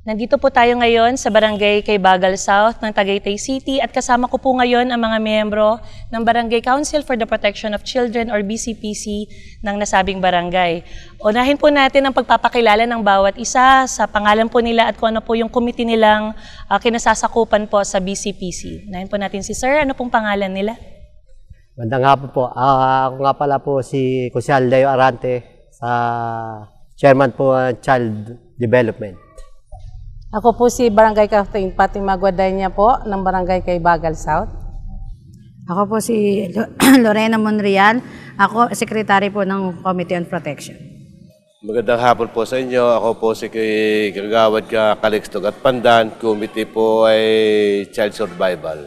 Nandito po tayo ngayon sa Barangay Caybagal South ng Tagaytay City at kasama ko po ngayon ang mga miyembro ng Barangay Council for the Protection of Children or BCPC ng nasabing barangay. Unahin po natin ang pagpapakilala ng bawat isa sa pangalan po nila at kung ano po yung committee nilang kinasasakupan po sa BCPC. Unahin po natin si Sir, ano pong pangalan nila? Magandang hapon po. Ako nga pala po si Kusyal Leo Arante, sa Chairman po Child Development. Ako po si Barangay Captain Pating Magwadanya po ng Barangay Caybagal South. Ako po si Lorena Monreal. Ako, Secretary po ng Committee on Protection. Magandang hapon po sa inyo. Ako po si Kagawad Calixtog at Pandan. Committee po ay Child Survival.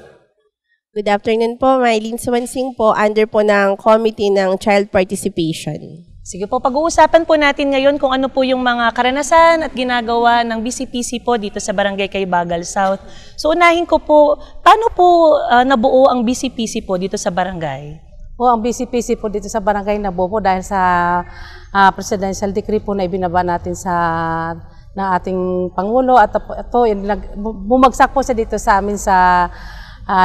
Good afternoon po. Mylene Sumansing po, under po ng Committee ng Child Participation. Sige po, pag-uusapan po natin ngayon kung ano po yung mga karanasan at ginagawa ng BCPC po dito sa Barangay Caybagal South. So unahin ko po, paano po nabuo ang BCPC po dito sa barangay? Ang BCPC po dito sa barangay nabuo po dahil sa presidential decree po na ibinaba natin ng ating Pangulo. At ito, bumagsak po siya dito sa amin sa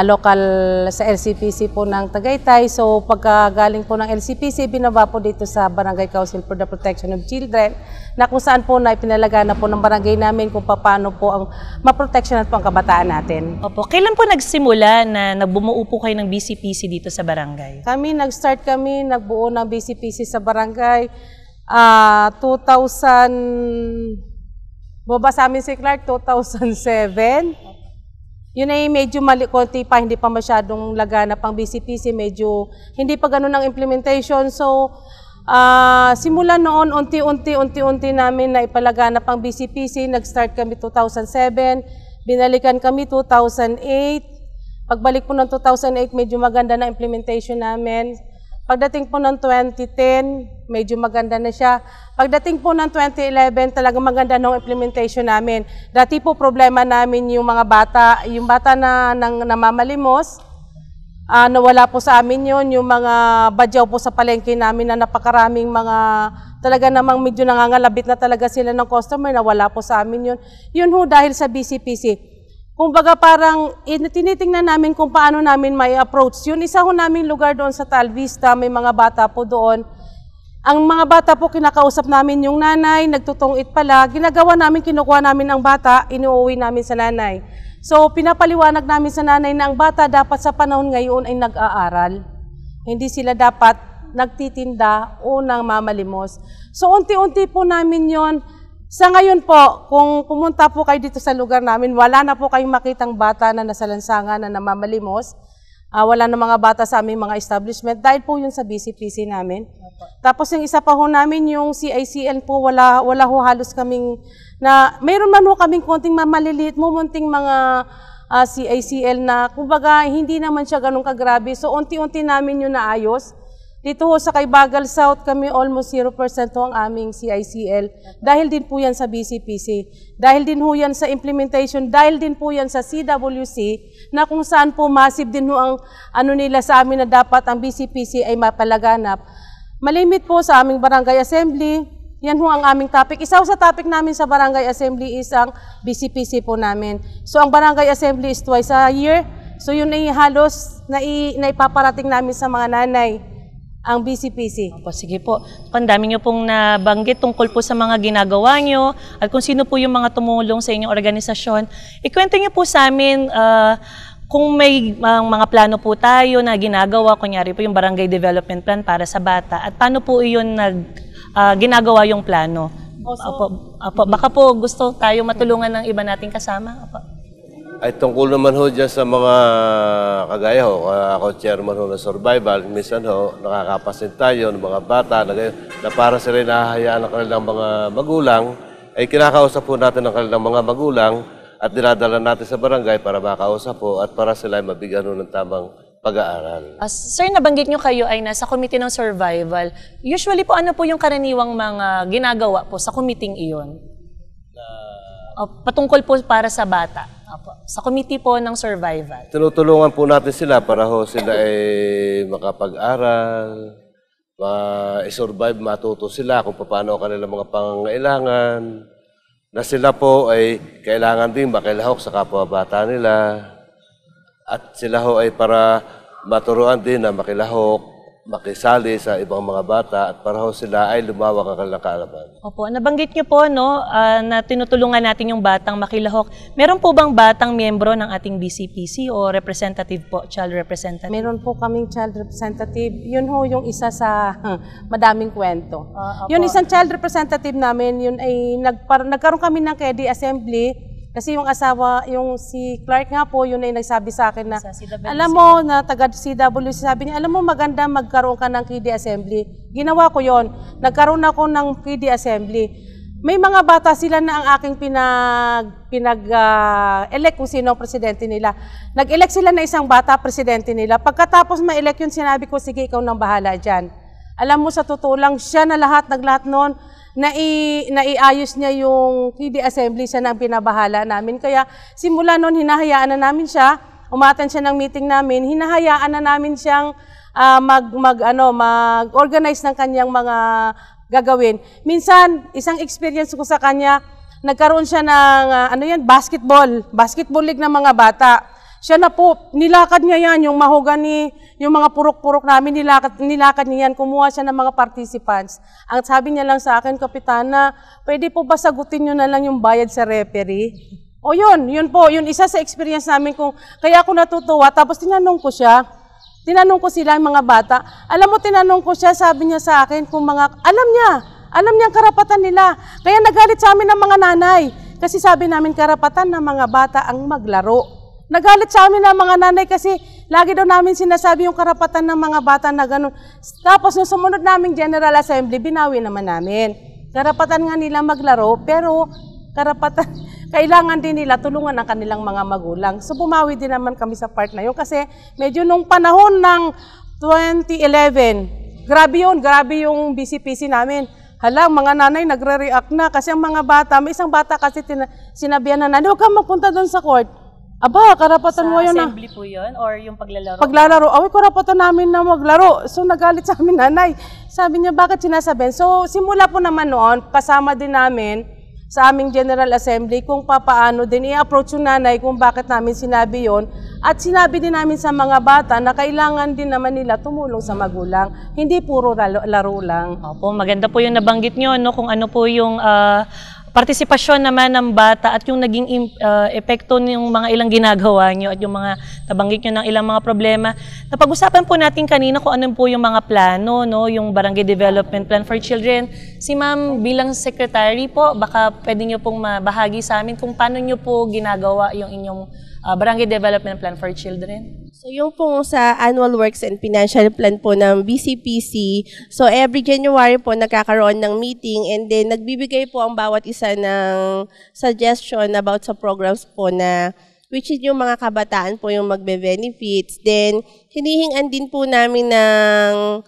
local sa LCPC po ng Tagaytay. So pagkagaling po ng LCPC, binaba po dito sa Barangay Council for the Protection of Children na kung saan po na ipinalagana po ng barangay namin kung paano po ang maproteksyonan po ang kabataan natin. Opo, kailan po nagsimula na bumuo po kayo ng BCPC dito sa barangay? Nagbuo ng BCPC sa barangay 2000, baba sa amin si Clark, 2007. Yun ay medyo konti pa, hindi pa masyadong laganap ang BCPC, medyo hindi pa ganun ang implementation. So, simula noon, unti-unti namin na ipalaganap ang BCPC. Nag-start kami 2007, binalikan kami 2008. Pagbalik po ng 2008, medyo maganda na implementation namin. Pagdating po ng 2010, medyo maganda na siya. Pagdating po ng 2011, talagang maganda ng implementation namin. Dati po problema namin yung mga bata, yung bata na namamalimos, nawala po sa amin yun. Yung mga badyaw po sa palengke namin na napakaraming mga, talaga namang medyo nangangalabit na talaga sila ng customer, nawala po sa amin yun. Yun ho dahil sa BCPC. Kumbaga parang tinitingnan namin kung paano namin may approach. Yun, isa ho naming lugar doon sa Talvista, may mga bata po doon. Ang mga bata po, kinakausap namin yung nanay, nagtutungit pala. Ginagawa namin, kinukuha namin ang bata, inuuwi namin sa nanay. So, pinapaliwanag namin sa nanay na ang bata dapat sa panahon ngayon ay nag-aaral. Hindi sila dapat nagtitinda o nang mamalimos. So, unti-unti po namin yon. Sa ngayon po, kung pumunta po kayo dito sa lugar namin, wala na po kayong makitang bata na nasa lansangan na namamalimos. Wala na mga bata sa aming mga establishment dahil po yun sa BCPC namin. Tapos yung isa pa ho namin, yung CICL po, wala ho halos kaming, mayroon man ho kaming konting maliliit, mumunting mga CICL na, kumbaga, hindi naman siya ganun kagrabe. So, unti-unti namin yun naayos. Dito ho sa Caybagal South, kami almost 0% ho ang aming CICL. Dahil din po yan sa BCPC. Dahil din ho yan sa implementation. Dahil din po yan sa CWC na kung saan po massive din ho ang nila sa amin na dapat ang BCPC ay mapalaganap. Malimit po sa aming Barangay Assembly. Yan ho ang aming topic. Isa ho sa topic namin sa Barangay Assembly is ang BCPC po namin. So ang Barangay Assembly is twice a year. So yun ay halos na ipaparating namin sa mga nanay. Ang BCPC. Opo, sige po. Ang dami nyo pong nabanggit tungkol po sa mga ginagawa nyo at kung sino po yung mga tumulong sa inyong organisasyon. Ikwento nyo po sa amin kung may mga plano po tayo na ginagawa, kunyari po yung Barangay Development Plan para sa bata at paano po iyon ginagawa yung plano. Opo, baka po gusto tayo matulungan ng iba nating kasama. Opo. Ay tungkol naman ho dyan sa mga kagaya ho, ako chairman ho ng survival, minsan ho, nakakapasin tayo ng mga bata na para sila nahahayaan ng kanilang mga magulang, ay kinakausap po natin ng kanilang mga magulang at dinadala natin sa barangay para makausap po at para sila ay mabigyan ho ng tamang pag-aaral. Sir, nabanggit nyo kayo ay nasa Committee ng Survival. Usually po, ano po yung karaniwang mga ginagawa po sa committee iyon? Patungkol po para sa bata. Sa committee po ng survival. Tinutulungan po natin sila para ho sila ay makapag-aral, ma-survive, matuto sila kung paano kanilang mga pangangailangan, na sila po ay kailangan din makilahok sa kapwa-bata nila at sila ho ay para maturuan din na makilahok, makisali sa ibang mga bata at para ho sila ay lumawak ang kanilang kaalaman. Opo, nabanggit niyo po no, na tinutulungan natin yung batang makilahok. Meron po bang batang miyembro ng ating BCPC o representative po, child representative? Meron po kaming child representative. Yun ho yung isa sa madaming kwento. Yun isang child representative namin, yun ay nagkaroon kami ng KD assembly. Kasi yung asawa, yung si Clark nga po, yun ay nagsabi sa akin na, alam mo, na taga CWC, sabi niya, alam mo maganda magkaroon ka ng KD assembly. Ginawa ko yon. Nagkaroon ako ng KD assembly. May mga bata sila na ang aking pinag-elect kung sino ang presidente nila. Nag-elect sila na isang bata, presidente nila. Pagkatapos ma-elect yun, sinabi ko, sige, ikaw nang bahala dyan. Alam mo, sa totoo lang, siya na naglahat noon, naiayos niya yung KD assembly, siya nang pinabahala namin. Kaya simula noon, hinahayaan na namin siya, umattend siya ng meeting namin, hinahayaan na namin siyang mag-organize ng kanyang mga gagawin. Minsan, isang experience ko sa kanya, nagkaroon siya ng basketball league ng mga bata. Siya na po, nilakad niya yan, yung mahogani, yung mga purok-purok namin, nilakad niya yan, kumuha siya ng mga participants. Ang sabi niya lang sa akin, Kapitana, pwede po ba sagutin niyo na lang yung bayad sa referee? O yun po, yun isa sa experience namin kaya ako natutuwa. Tapos tinanong ko sila yung mga bata. Alam mo, tinanong ko siya, sabi niya sa akin, alam niya ang karapatan nila. Kaya nagalit sa amin ng mga nanay. Kasi sabi namin, karapatan ng mga bata ang maglaro. Nagalit sa amin ng mga nanay kasi lagi daw namin sinasabi yung karapatan ng mga bata na ganun. Tapos nung sumunod naming General Assembly, binawi naman namin. Karapatan nga nila maglaro, pero kailangan din nila tulungan ang kanilang mga magulang. So bumawi din naman kami sa part na yun kasi medyo nung panahon ng 2011, grabe yung BCPC namin. Hala, mga nanay nagre-react na kasi ang mga bata, may isang bata kasi sinabihan na nanay, huwag kang magpunta doon sa court. Aba, karapatan mo yun na. Sa assembly po yun or yung paglalaro? Paglalaro. Karapatan namin na maglaro. So, nagalit sa amin nanay. Sabi niya, bakit sinasabihin? So, simula po naman noon, kasama din namin sa aming General Assembly kung paano din i-approach yung nanay kung bakit namin sinabi yon. At sinabi din namin sa mga bata na kailangan din naman nila tumulong sa magulang. Hindi puro laro lang. Opo, maganda po yung nabanggit nyo, no? Kung ano po yung partisipasyon naman ng bata at yung naging epekto ng mga ilang ginagawa nyo at yung mga nabanggit nyo ng ilang mga problema. Napag-usapan po natin kanina kung ano po yung mga plano, no? Yung Barangay Development Plan for Children. Si Ma'am bilang secretary po, baka pwede nyo pong mabahagi sa amin kung paano nyo po ginagawa yung inyong Barangay Development Plan for Children. So yung po sa Annual Works and Financial Plan po ng BCPC, so every January po nagkakaroon ng meeting and then nagbibigay po ang bawat isa ng suggestion about sa programs po na which is yung mga kabataan po yung magbe-benefits. Then hinihingan din po namin ng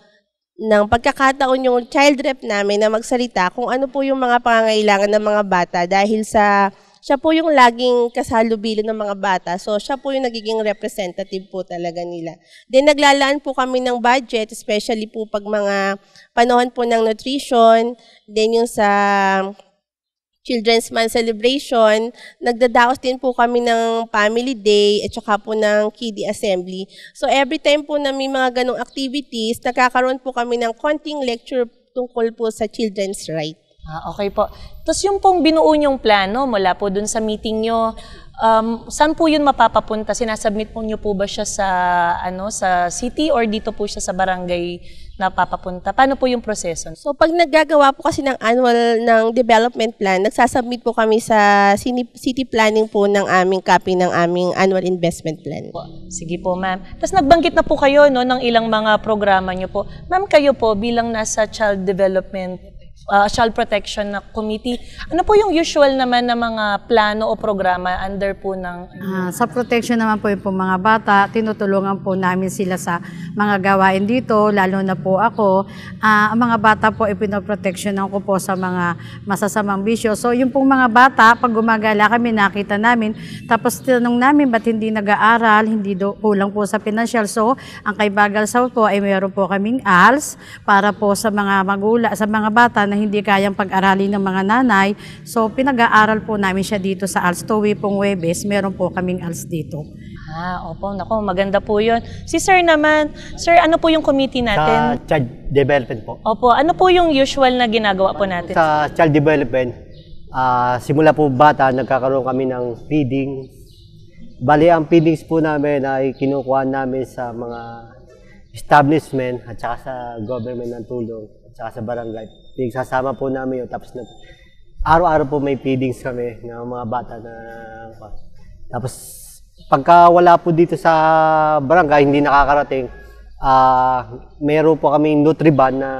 pagkakataon yung child rep namin na magsalita kung ano po yung mga pangangailangan ng mga bata dahil siya po yung laging kasalubilo ng mga bata. So, siya po yung nagiging representative po talaga nila. Then, naglalaan po kami ng budget, especially po pag mga panahon po ng nutrition. Then, yung sa Children's Month celebration, nagdadaos din po kami ng Family Day at saka po ng KD Assembly. So, every time po na may mga ganong activities, nagkakaroon po kami ng konting lecture tungkol po sa children's right. Okay po. Tapos yung pong binuo nyong plano mula po dun sa meeting nyo, saan po yun mapapapunta? Sinasubmit po nyo po ba siya sa city or dito po siya sa barangay na papapunta? Paano po yung proseso? So pag naggagawa po kasi ng annual ng development plan, nagsasubmit po kami sa city planning po ng aming copy ng aming annual investment plan. Sige po, ma'am. Tapos nagbanggit na po kayo ng ilang mga programa nyo po. Ma'am, kayo po bilang nasa Child Development Child Protection na Committee. Ano po yung usual naman na mga plano o programa under po ng... Sa protection naman po yung mga bata, tinutulungan po namin sila sa mga gawain dito, lalo na po ako. Ang mga bata po, ipinoprotectionan ko po sa mga masasamang bisyo. So yung pong mga bata, pag gumagala kami, nakita namin, tapos tinanong namin, ba't hindi nag-aaral, hindi kulang po sa financial. So ang kay Bagal South po ay mayroon po kaming ALS para po sa mga magula, sa mga bata na hindi kayang pag-aralin ng mga nanay. So pinag-aaral po namin siya dito sa ALS. Tuwi pong Huwebes, meron po kaming ALS dito. Opo, naku, maganda po yun. Si Sir naman, Sir, ano po yung committee Sa natin? child development po. Opo, ano po yung usual na ginagawa po natin? Sa child development, simula po bata, nagkakaroon kami ng feeding. Bali, ang feedings po namin ay kinukuha namin sa mga establishment at saka sa government ng tulong at saka sa barangay. Pinagsasama po namin yun. Tapos araw-araw po may feedings kami ng mga bata na. Tapos pagka wala po dito sa barangay, hindi nakakarating, meron po kami Nutriban na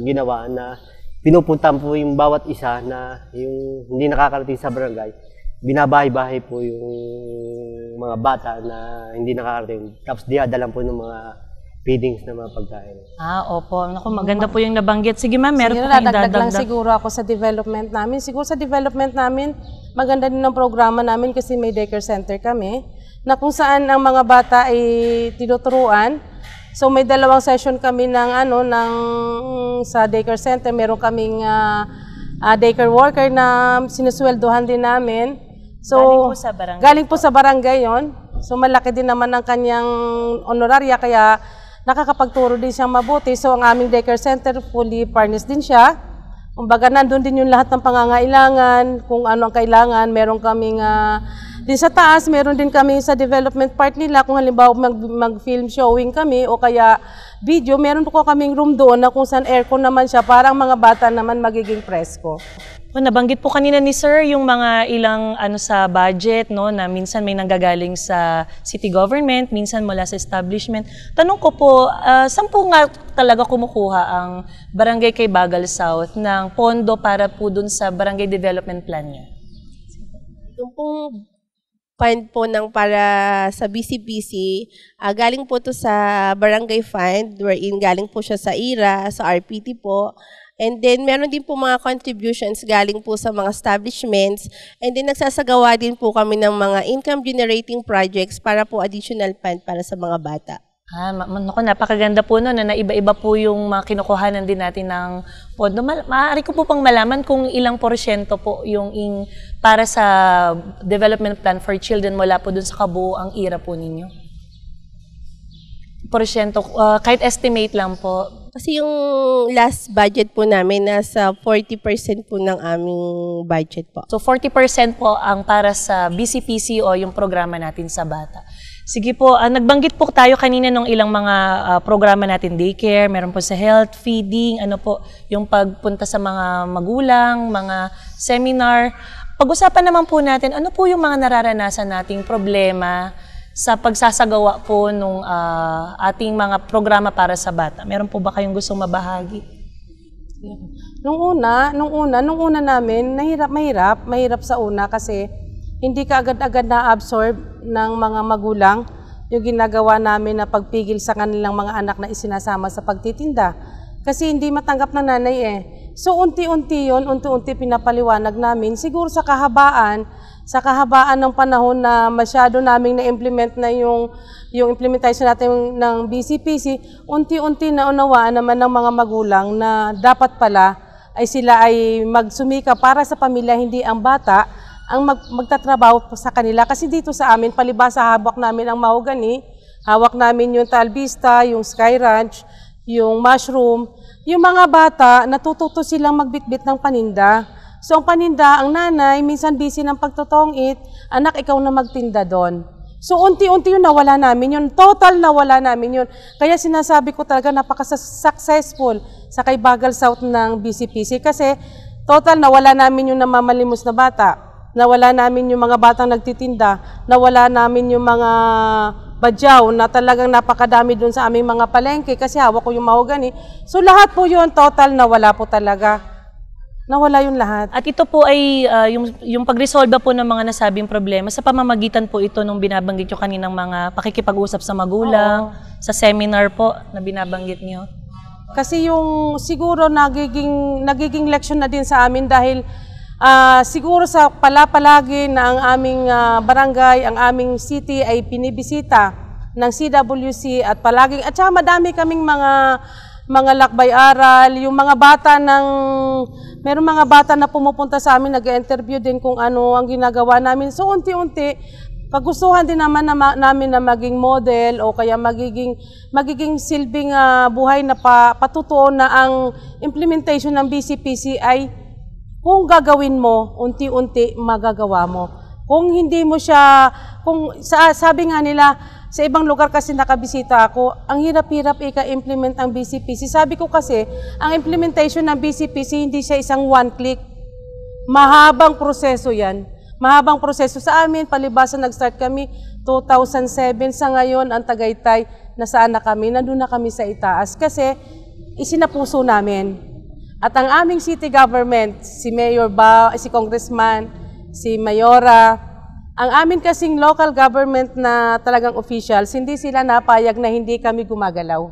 ginawa na pinupuntan po yung bawat isa na yung hindi nakakarating sa barangay. Binabahay-bahay po yung mga bata na hindi nakakarating. Tapos diadalan po ng mga feedings na mga pagkain. Opo. Naku, maganda po yung nabanggit. Sige ma'am, meron po Siguro kayong dadagdag lang dadagdag. siguro ako sa development namin. Siguro sa development namin, maganda din ang programa namin kasi may daycare center kami na kung saan ang mga bata ay tinuturuan. So may 2 session kami ng sa daycare center. Meron kaming daycare worker na sinusweldohan din namin. So Galing po sa barangay. Galing po sa barangay 'yon. So malaki din naman ang kanyang honoraria kaya nakakapagturo din siyang mabuti. So ang aming daycare center fully furnished din siya. Kumbaga nandun din yung lahat ng pangangailangan, kung ano ang kailangan. Meron kaming din sa taas, meron din kami sa development part nila. Kung halimbawa mag-film showing kami o kaya video, meron po kaming room doon na kung saan aircon naman siya, parang mga bata naman magiging presko. Nabanggit po kanina ni Sir yung mga ilang sa budget, no, na minsan may nanggagaling sa city government, minsan mula sa establishment. Tanong ko po, saan po nga talaga kumukuha ang Barangay Kay Bagal South ng pondo para po dun sa barangay development plan niya? Yung pong fund po para sa BCPC, galing po to sa Barangay Fund, wherein galing po siya sa IRA, sa RPT po. And then, meron din po mga contributions galing po sa mga establishments. And then, nagsasagawa din po kami ng mga income-generating projects para po additional fund para sa mga bata. Naku, napakaganda po no, na iba-iba po yung mga kinukuhanan din natin ng pondo. Maaari ko po pang malaman kung ilang porsyento po yung para sa development plan for children mula po dun sa kabuuang IRA po ninyo. Porsyento, kahit estimate lang po. Kasi yung last budget po namin, nasa 40% po ng aming budget po. So 40% po ang para sa BCPC o yung programa natin sa bata. Sige po, nagbanggit po tayo kanina ng ilang mga programa natin, daycare, meron po sa health, feeding, yung pagpunta sa mga magulang, mga seminar. Pag-usapan naman po natin, ano po yung mga nararanasan nating problema sa pagsasagawa po nung ating mga programa para sa bata? Meron po ba kayong gustong mabahagi? Nung una namin, mahirap sa una kasi hindi ka agad-agad na-absorb ng mga magulang yung ginagawa namin na pagpigil sa kanilang mga anak na isinasama sa pagtitinda. Kasi hindi matanggap ng nanay So unti-unti pinapaliwanag namin. Siguro sa kahabaan ng panahon na masyado naming na-implement na yung implementation natin ng BCPC, unti-unti na unawaan naman ng mga magulang na dapat pala ay sila ay magsumika para sa pamilya, hindi ang bata ang magtatrabaho sa kanila. Kasi dito sa amin, palibasa hawak namin ang mahogany, hawak namin yung Talvista, yung Sky Ranch, yung Mushroom. Yung mga bata, natututo silang magbitbit ng paninda. So ang paninda, ang nanay, minsan busy ng pagtotongit, anak, ikaw na magtinda doon. So unti-unti yun, nawala namin yun. Total nawala namin yun. Kaya sinasabi ko talaga napaka-successful sa Kay Bagal South ng BCPC kasi total nawala namin yung namamalimos na bata. Nawala namin yung mga batang nagtitinda. Nawala namin yung mga badyaw na talagang napakadami dun sa aming mga palengke kasi hawak ko yung mahogany. So lahat po yun, total nawala po talaga. Nawala yung lahat. At ito po ay yung pag-resolve po ng mga nasabing problema sa pamamagitan po ito nung binabanggit nyo kaninang mga pakikipag-usap sa magulang, sa seminar po na binabanggit nyo. Kasi yung siguro nagiging leksyon na din sa amin dahil siguro sa palagi na ang aming barangay, ang aming city ay pinibisita ng CWC at saka madami kaming mga lakbay-aral, yung mga bata meron mga bata na pumupunta sa amin, nag-interview din kung ano ang ginagawa namin. So, unti-unti, kagustuhan din naman namin na maging model o kaya magiging silbing buhay na patutuo na ang implementation ng BCPC ay kung gagawin mo, unti-unti magagawa mo. Kung hindi mo siya, sabi nga nila, sa ibang lugar kasi nakabisita ako, ang hirap-hirap ika-implement ang BCPC. Sabi ko kasi, ang implementation ng BCPC hindi siya isang one-click. Mahabang proseso yan. Mahabang proseso sa amin, palibasa nag-start kami 2007, sa ngayon ang Tagaytay, nasaan na kami? Nandun na kami sa itaas kasi isinapuso namin. At ang aming city government, si Mayor si Congressman, si Mayora, ang amin kasing local government na talagang officials, hindi sila napayag na hindi kami gumagalaw.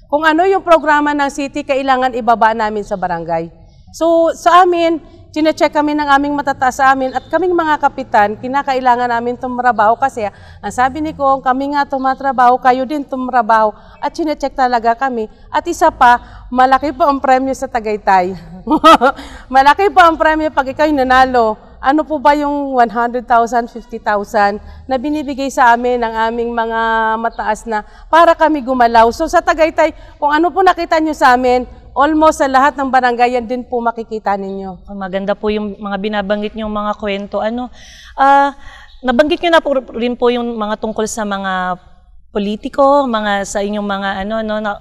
Kung ano yung programa ng city, kailangan ibaba namin sa barangay. So sa amin, chine-check kami ng aming matataas sa amin at kaming mga kapitan, kinakailangan namin tumrabaho kasi ang sabi ni Kong, kami nga tumatrabaho, kayo din tumrabaho at chine-check talaga kami. At isa pa, malaki po ang premyo sa Tagaytay. Malaki po ang premyo pag ikaw'y nanalo. Ano po ba yung 100,000, 50,000 na binibigay sa amin ng aming mga mataas na para kami gumalaw. So sa Tagaytay, kung ano po nakita nyo sa amin, almost sa lahat ng barangay, yan din po makikita ninyo. Maganda po yung mga binabanggit niyong mga kwento. Nabanggit niyo na po rin po yung mga tungkol sa mga politiko, mga sa inyong mga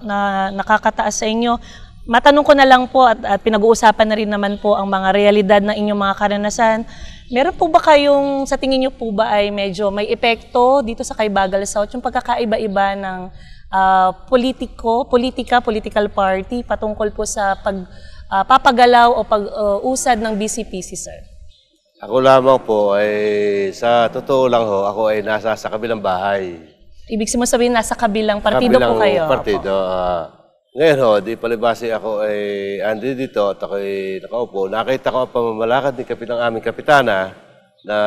na nakakataas sa inyo. Matanong ko na lang po at pinag-uusapan na rin naman po ang mga realidad ng inyong mga karanasan. Meron po ba kayong, sa tingin niyo po ba ay medyo may epekto dito sa Caybagal South, yung pagkakaiba-iba ng political party patungkol po sa papagalaw o pag-usad ng BCPC, sir? Ako lamang po ay sa totoo lang ho, ako ay nasa sa kabilang bahay. Ibig sabihin nasa kabilang partido po kayo? Partido. Ngayon ho, di palibasi ako ay andi dito at ako ay nakaupo. Nakita ko ang pamamalakad ng aming kapitana na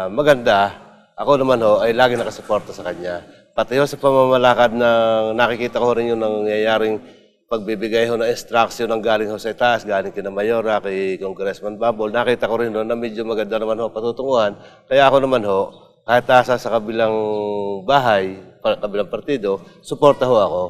maganda. Ako naman ho ay lagi nakasuporta sa kanya. Pati ho sa pamamalakad ng nakikita ko rin yung nangyayaring pagbibigay ho ng instruction ng galing ho sa itaas, galing kina Mayora, kay Congressman Babol. Nakita ko rin ho na medyo maganda naman ho patutunguhan. Kaya ako naman ho, kahit asa sa kabilang bahay, kabilang partido, suporta ho ako.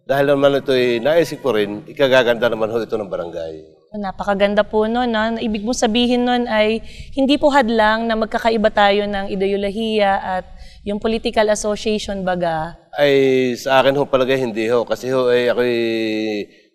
Dahil naman ito'y naisip ko rin, ikagaganda naman ho ito ng barangay. Napakaganda po nun. Ibig mong sabihin nun ay hindi po hadlang na magkakaiba tayo ng ideolohiya at yung political association baga. Ay sa akin ho palagay hindi ho. Kasi ho ay ako'y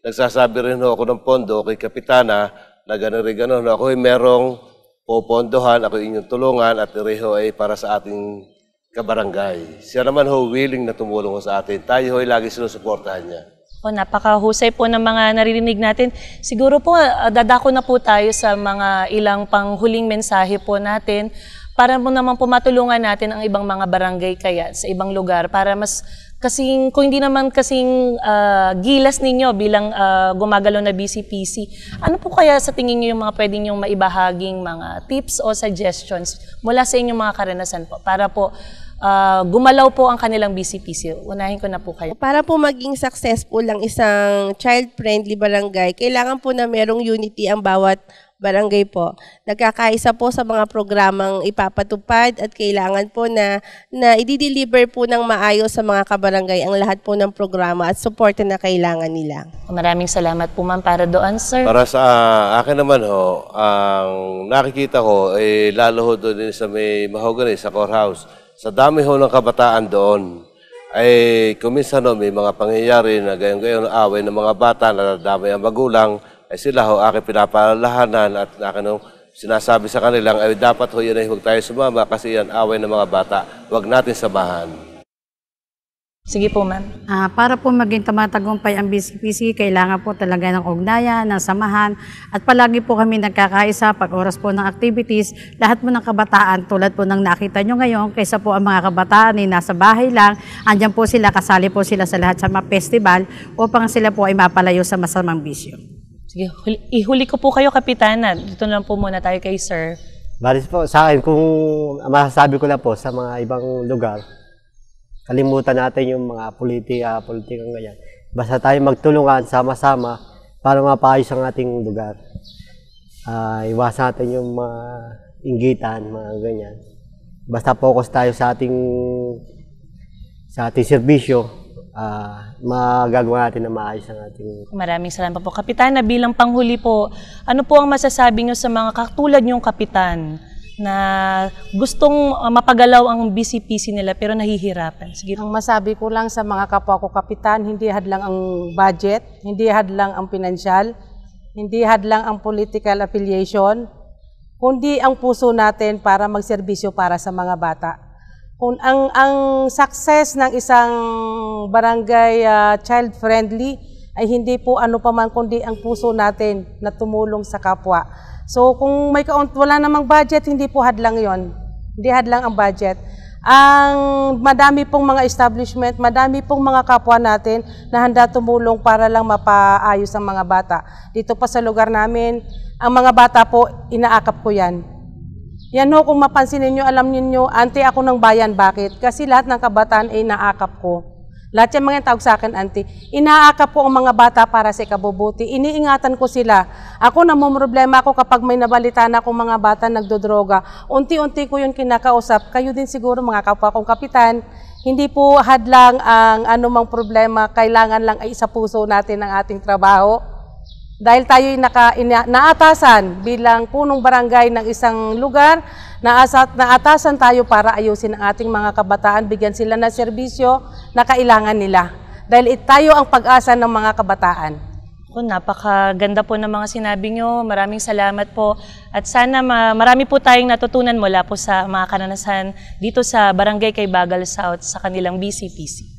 nagsasabi rin ho ako ng pondo kay Kapitana na gano'n. Ako ay merong popondohan, ako inyong tulungan at ho ay para sa ating kabarangay. Siya naman ho willing na tumulong sa atin. Tayo ho ay lagi sinusuportahan niya. Napakahusay po ng mga naririnig natin. Siguro po, dadako na po tayo sa mga ilang panghuling mensahe po natin para mo naman po matulungan natin ang ibang mga barangay kaya sa ibang lugar para mas kasing, kung hindi naman kasing gilas ninyo bilang gumagalaw na BCPC, ano po kaya sa tingin niyo yung mga pwede niyong maibahaging mga tips o suggestions mula sa inyong mga karanasan po para po gumalaw po ang kanilang BCPC. Unahin ko na po kayo. Para po maging successful ang isang child-friendly barangay, kailangan po na merong unity ang bawat barangay po. Nagkakaisa po sa mga programang ipapatupad at kailangan po na i-deliver po ng maayos sa mga kabarangay ang lahat po ng programa at suporte na kailangan nila. Maraming salamat po ma'am para doon, sir. Para sa akin naman ho, ang nakikita ko ay lalo ho doon sa may Mahogany, sa courthouse. Sa dami ho ng kabataan doon, ay kuminsan ho may mga pangyayari na gayon-gayon away ng mga bata na nadamay ang magulang, ay sila ho aking pinapaalalahanan at akin ho sinasabi sa kanilang ay dapat ho yun ay huwag tayo sumama kasi yan away ng mga bata, huwag natin samahan. Sige po, ma'am. Para po maging tumatagumpay ang BCPC, kailangan po talaga ng ugnayan, ng samahan, at palagi po kami nagkakaisa pag oras po ng activities. Lahat po ng kabataan, tulad po ng nakita nyo ngayon, kaysa po ang mga kabataan ay nasa bahay lang, andyan po sila, kasali po sila sa lahat sa mga festival upang sila po ay mapalayo sa masamang bisyo. Sige, ihuli ko po kayo, Kapitana. Dito lang po muna tayo kay sir. Baris po, sa akin, kung masasabi ko na po sa mga ibang lugar, kalimutan natin yung mga politika ngayon. Basta tayo magtulungan, sama-sama, para mapaayos ang ating lugar. Iwasan natin yung mga inggitan, mga ganyan. Basta focus tayo sa ating serbisyo, magagawa natin na maayos ang ating... Maraming salamat po. Kapitana, bilang panghuli po, ano po ang masasabi nyo sa mga katulad nyong kapitan na gustong mapagalaw ang BCPC nila pero nahihirapan? Sige. Ang masabi ko lang sa mga kapwa ko kapitan, hindi hadlang ang budget, hindi hadlang ang pinansyal, hindi hadlang ang political affiliation, kundi ang puso natin para magserbisyo para sa mga bata. Kung ang success ng isang barangay child-friendly ay hindi po ano pa man kundi ang puso natin na tumulong sa kapwa. So kung may wala namang budget, hindi po hadlang yon. Hindi hadlang ang budget. Ang madami pong mga establishment, madami pong mga kapwa natin na handa tumulong para lang mapaayos ang mga bata. Dito pa sa lugar namin, ang mga bata po, inaakap ko yan. Yan ho, kung mapansin ninyo, alam niyo, auntie ako ng bayan. Bakit? Kasi lahat ng kabataan ay inaakap ko. Lahat yung mga tawag sa akin, auntie. Inaakap ko ang mga bata para sa ikabubuti. Iniingatan ko sila. Ako namumroblema ako kapag may nabalita na akong mga bata nagdodroga. Unti-unti ko yung kinakausap. Kayo din siguro mga kapwa kong kapitan. Hindi po hadlang ang anumang problema. Kailangan lang ay isa puso natin ang ating trabaho. Dahil tayo'y naatasan bilang punong barangay ng isang lugar, naatasan tayo para ayusin ang ating mga kabataan, bigyan sila ng serbisyo na kailangan nila. Dahil tayo ang pag-asa ng mga kabataan. Napakaganda po ng mga sinabi nyo. Maraming salamat po. At sana marami po tayong natutunan mula po sa mga karanasan dito sa Barangay Kaybagal South sa kanilang BCPC.